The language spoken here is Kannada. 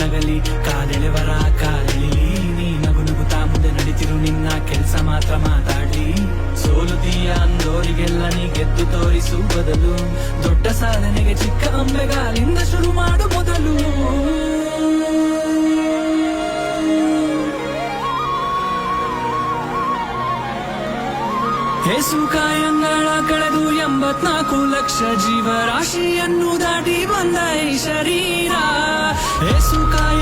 ನಗಲಿ ಕಾಲೆಳೆವರ ಕಾಲೆಳಿ ನೀ ನಗು ನಗುತ್ತಾ ಮುಂದೆ ನಡಿತಿರು ನಿನ್ನ ಕೆಲ್ಸ ಮಾತ್ರ ಮಾತಾಡಿ ಸೋಲುತ್ತೀಯ ಅಂದೋರಿಗೆಲ್ಲ ನೀ ಗೆದ್ದು ತೋರಿಸು ಬದಲು ದೊಡ್ಡ ಸಾಧನೆಗೆ ಚಿಕ್ಕ ಅಂಬೆಗಾಲಿಂದ ಶುರು ಮಾಡು ಮೊದಲು ಹೇಸುಕಾಯಂಗಳ ಕಳೆದು 84 ಲಕ್ಷ ಜೀವರಾಶಿಯನ್ನು ದಾಟಿ ಬಂದ ಈ ಶರೀರ ಹೇಸುಕಾಯ